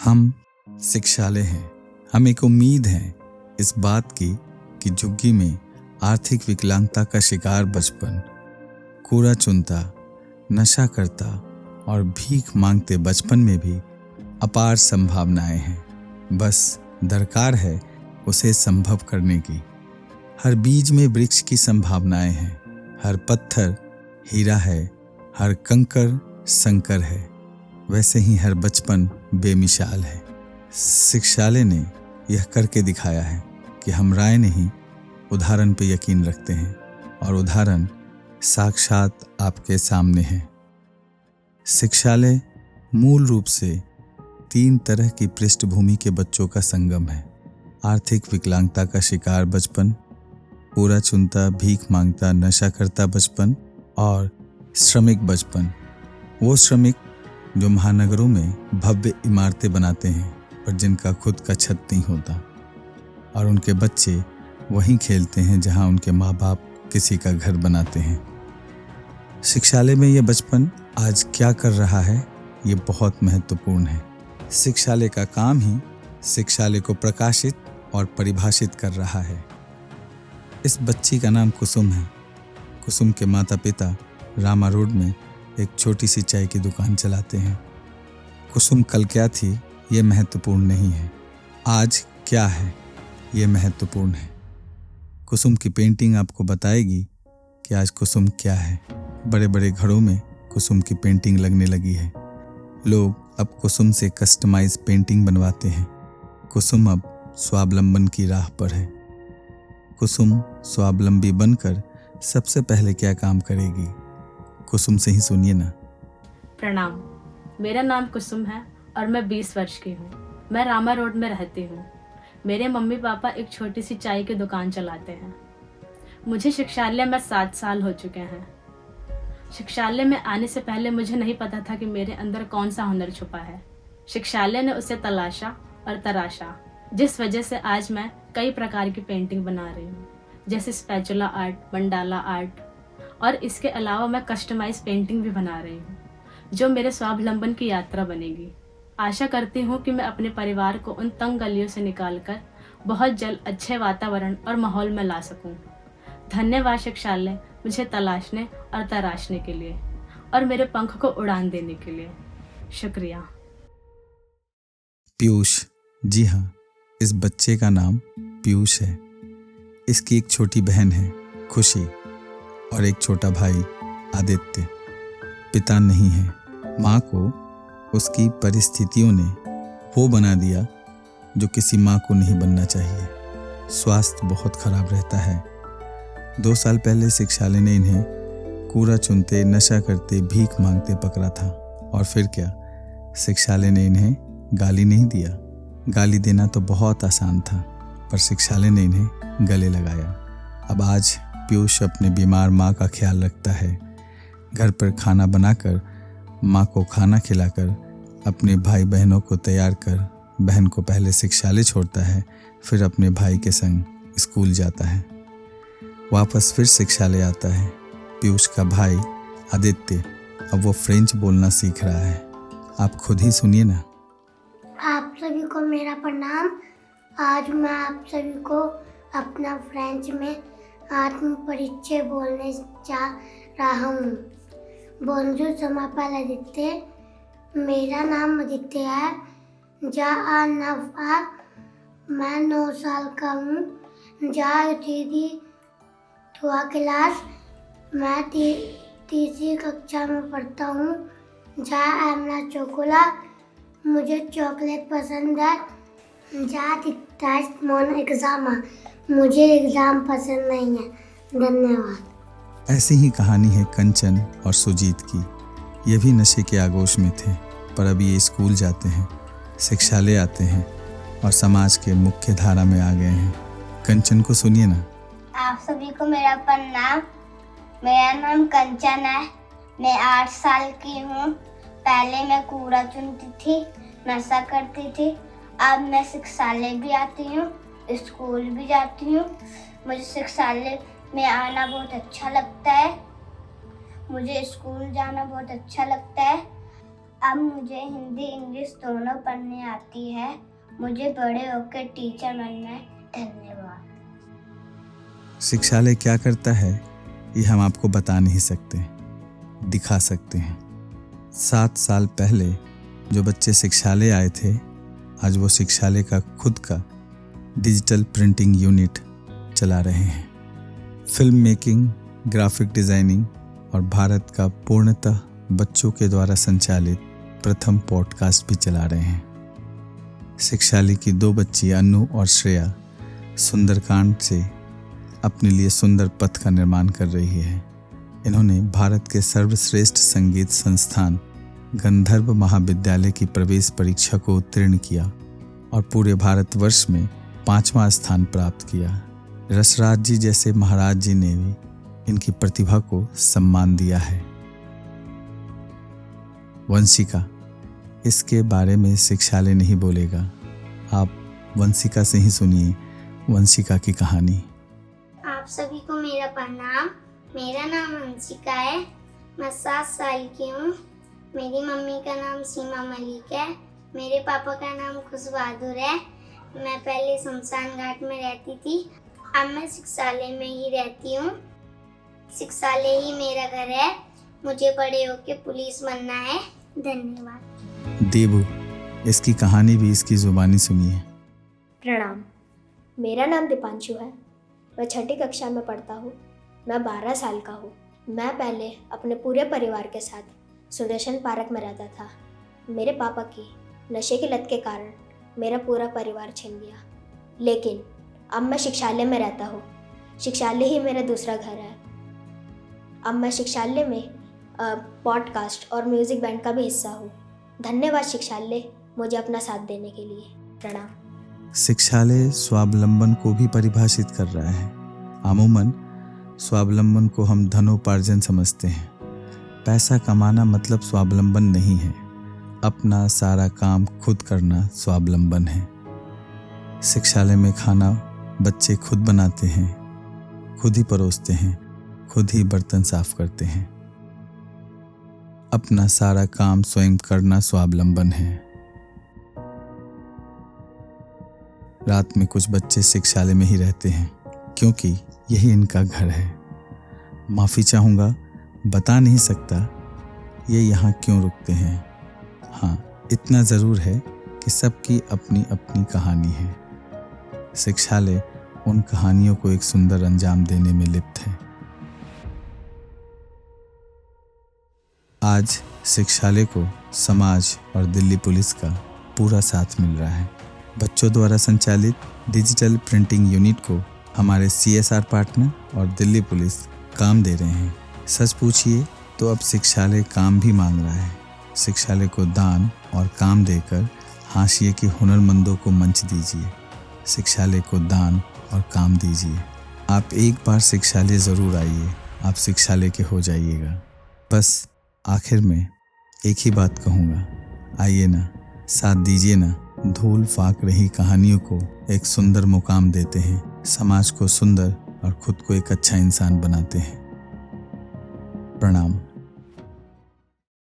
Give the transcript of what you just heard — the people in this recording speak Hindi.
हम शिक्षालय हैं। हम एक उम्मीद हैं इस बात की कि झुग्गी में आर्थिक विकलांगता का शिकार बचपन, कूड़ा चुनता, नशा करता और भीख मांगते बचपन में भी अपार संभावनाएं हैं। बस दरकार है उसे संभव करने की। हर बीज में वृक्ष की संभावनाएं हैं, हर पत्थर हीरा है, हर कंकर संकर है। वैसे ही हर बचपन बेमिसाल है। शिक्षालय ने यह करके दिखाया है कि हम राय नहीं, उदाहरण पे यकीन रखते हैं और उदाहरण साक्षात आपके सामने है। शिक्षालय मूल रूप से 3 तरह की पृष्ठभूमि के बच्चों का संगम है। आर्थिक विकलांगता का शिकार बचपन, कूड़ा चुनता, भीख मांगता, नशा करता बचपन और श्रमिक बचपन। वो श्रमिक जो महानगरों में भव्य इमारतें बनाते हैं पर जिनका खुद का छत नहीं होता, और उनके बच्चे वहीं खेलते हैं जहां उनके माँ बाप किसी का घर बनाते हैं। शिक्षालय में यह बचपन आज क्या कर रहा है, ये बहुत महत्वपूर्ण है। शिक्षालय का काम ही शिक्षालय को प्रकाशित और परिभाषित कर रहा है। इस बच्ची का नाम कुसुम है। कुसुम के माता पिता रामा रोड में एक छोटी सी चाय की दुकान चलाते हैं। कुसुम कल क्या थी ये महत्वपूर्ण नहीं है, आज क्या है ये महत्वपूर्ण है। कुसुम की पेंटिंग आपको बताएगी कि आज कुसुम क्या है। बड़े बड़े घरों में कुसुम की पेंटिंग लगने लगी है। लोग अब कुसुम से कस्टमाइज पेंटिंग बनवाते हैं। कुसुम अब स्वावलंबन की राह पर है। कुसुम स्वावलंबी बनकर सबसे पहले क्या काम करेगी, कुसुम से ही सुनिए ना। प्रणाम, मेरा नाम कुसुम है और मैं 20 वर्ष की हूँ। मैं रामा रोड में रहती हूँ। मेरे मम्मी पापा एक छोटी सी चाय की दुकान चलाते हैं। मुझे शिक्षालय में 7 साल हो चुके हैं। शिक्षालय में आने से पहले मुझे नहीं पता था कि मेरे अंदर कौन सा हुनर छुपा है। शिक्षालय ने उसे तलाशा और तराशा, जिस वजह से आज मैं कई प्रकार की पेंटिंग बना रही हूँ, जैसे स्पैचुला आर्ट, मंडाला आर्ट, और इसके अलावा मैं कस्टमाइज पेंटिंग भी बना रही हूँ जो मेरे स्वावलंबन की यात्रा बनेगी। आशा करती हूँ कि मैं अपने परिवार को उन तंग गलियों से निकालकर बहुत जल्द अच्छे वातावरण और माहौल में ला सकूँ। धन्यवाद शिक्षालय मुझे तलाशने और तराशने के लिए और मेरे पंख को उड़ान देने के लिए। शुक्रिया। पीयूष, जी हाँ, इस बच्चे का नाम पीयूष है। इसकी एक छोटी बहन है खुशी और एक छोटा भाई आदित्य। पिता नहीं है। माँ को उसकी परिस्थितियों ने वो बना दिया जो किसी माँ को नहीं बनना चाहिए। स्वास्थ्य बहुत खराब रहता है। 2 साल पहले शिक्षालय ने इन्हें कूड़ा चुनते, नशा करते, भीख मांगते पकड़ा था। और फिर क्या, शिक्षालय ने इन्हें गाली नहीं दिया। गाली देना तो बहुत आसान था, पर शिक्षालय ने इन्हें गले लगाया। अब आज पीयूष अपने बीमार माँ का ख्याल रखता है। घर पर खाना बनाकर, माँ को खाना खिलाकर, अपने भाई बहनों को तैयार कर, बहन को पहले शिक्षालय छोड़ता है, फिर अपने भाई के संग स्कूल जाता है, वापस फिर शिक्षालय आता है। पीयूष का भाई आदित्य अब वो फ्रेंच बोलना सीख रहा है। आप खुद ही सुनिए ना। आप सभी को मेरा प्रणाम। आज मैं आप सभी को अपना फ्रेंच में आत्म परिचय बोलने जा रहा हूँ। बोंजूर, je m'appelle आदित्य। मेरा नाम आदित्य है। जा आ नवा, मैं 9 साल का हूँ। जा दीदी थुआ क्लास, मैं 3री कक्षा में पढ़ता हूँ। जा एमना चोकोला, मुझे चॉकलेट पसंद है। जा दिक्कत मोन एग्जाम, मुझे एग्ज़ाम पसंद नहीं है। धन्यवाद। ऐसी ही कहानी है कंचन और सुजीत की। ये भी नशे के आगोश में थे, पर अब ये स्कूल जाते हैं, शिक्षालय आते हैं और समाज के मुख्य धारा में आ गए हैं। कंचन को सुनिए ना। आप सभी को मेरा प्रणाम। मेरा नाम कंचन है। मैं 8 साल की हूँ। पहले मैं कूड़ा चुनती थी, नशा करती थी। अब मैं शिक्षालय भी आती हूँ, स्कूल भी जाती हूँ। मुझे शिक्षालय में आना बहुत अच्छा लगता है। मुझे स्कूल जाना बहुत अच्छा लगता है। अब मुझे हिंदी इंग्लिश दोनों पढ़ने आती है। मुझे बड़े होकर टीचर बनना है। धन्यवाद। शिक्षालय क्या करता है ये हम आपको बता नहीं सकते, दिखा सकते हैं। 7 साल पहले जो बच्चे शिक्षालय आए थे, आज वो शिक्षालय का खुद का डिजिटल प्रिंटिंग यूनिट चला रहे हैं। फिल्म मेकिंग, ग्राफिक डिजाइनिंग और भारत का पूर्णतः बच्चों के द्वारा संचालित प्रथम पॉडकास्ट भी चला रहे हैं। शिक्षालय की 2 बच्ची अनु और श्रेया सुंदरकांड से अपने लिए सुंदर पथ का निर्माण कर रही है। इन्होंने भारत के सर्वश्रेष्ठ संगीत संस्थान गंधर्व महाविद्यालय की प्रवेश परीक्षा को उत्तीर्ण किया और पूरे भारतवर्ष में 5वां स्थान प्राप्त किया। रसराज जी जैसे महाराज जी ने भी इनकी प्रतिभा को सम्मान दिया है। वंशिका, इसके बारे में शिक्षालय नहीं बोलेगा, आप वंशिका से ही सुनिए वंशिका की कहानी। आप सभी को मेरा प्रणाम। मेरा नाम वंशिका है। मैं 7 साल की हूँ। मेरी मम्मी का नाम सीमा मलिक है। मेरे पापा का नाम खुश बहादुर है। मैं पहले शमशान घाट में रहती थी, अब मैं शिक्षालय में ही रहती हूँ। शिक्षालय ही मेरा घर है। मुझे बड़े होकर पुलिस बनना है। धन्यवाद। देबू, इसकी कहानी भी इसकी जुबानी सुनिए। प्रणाम, मेरा नाम दीपांशु है। मैं 6ठी कक्षा में पढ़ता हूँ। मैं 12 साल का हूँ। मैं पहले अपने पूरे परिवार के साथ सुदर्शन पार्क में रहता था। मेरे पापा की नशे की लत के कारण मेरा पूरा परिवार छिन गया, लेकिन अब मैं शिक्षालय में रहता हूँ। शिक्षालय ही मेरा दूसरा घर है। अब मैं शिक्षालय में पॉडकास्ट और म्यूज़िक बैंड का भी हिस्सा हूँ। धन्यवाद शिक्षालय, मुझे अपना साथ देने के लिए। प्रणाम। शिक्षालय स्वावलंबन को भी परिभाषित कर रहा है। अमूमन स्वावलंबन को हम धनोपार्जन समझते हैं। पैसा कमाना मतलब स्वावलंबन नहीं है। अपना सारा काम खुद करना स्वावलंबन है। शिक्षालय में खाना बच्चे खुद बनाते हैं, खुद ही परोसते हैं, खुद ही बर्तन साफ करते हैं। अपना सारा काम स्वयं करना स्वावलंबन है। रात में कुछ बच्चे शिक्षालय में ही रहते हैं क्योंकि यही इनका घर है। माफ़ी चाहूँगा, बता नहीं सकता ये यहाँ क्यों रुकते हैं। हाँ, इतना ज़रूर है कि सबकी अपनी अपनी कहानी है। शिक्षालय उन कहानियों को एक सुंदर अंजाम देने में लिप्त है। आज शिक्षालय को समाज और दिल्ली पुलिस का पूरा साथ मिल रहा है। बच्चों द्वारा संचालित डिजिटल प्रिंटिंग यूनिट को हमारे CSR पार्टनर और दिल्ली पुलिस काम दे रहे हैं। सच पूछिए तो अब शिक्षालय काम भी मांग रहा है। शिक्षालय को दान और काम देकर हाशिए के हुनरमंदों को मंच दीजिए। शिक्षालय को दान और काम दीजिए। आप एक बार शिक्षालय ज़रूर आइए, आप शिक्षालय के हो जाइएगा। बस आखिर में एक ही बात कहूँगा, आइए ना, साथ दीजिए ना। धूल फाक रही कहानियों को एक सुंदर मुकाम देते हैं, समाज को सुंदर और खुद को एक अच्छा इंसान बनाते हैं। प्रणाम।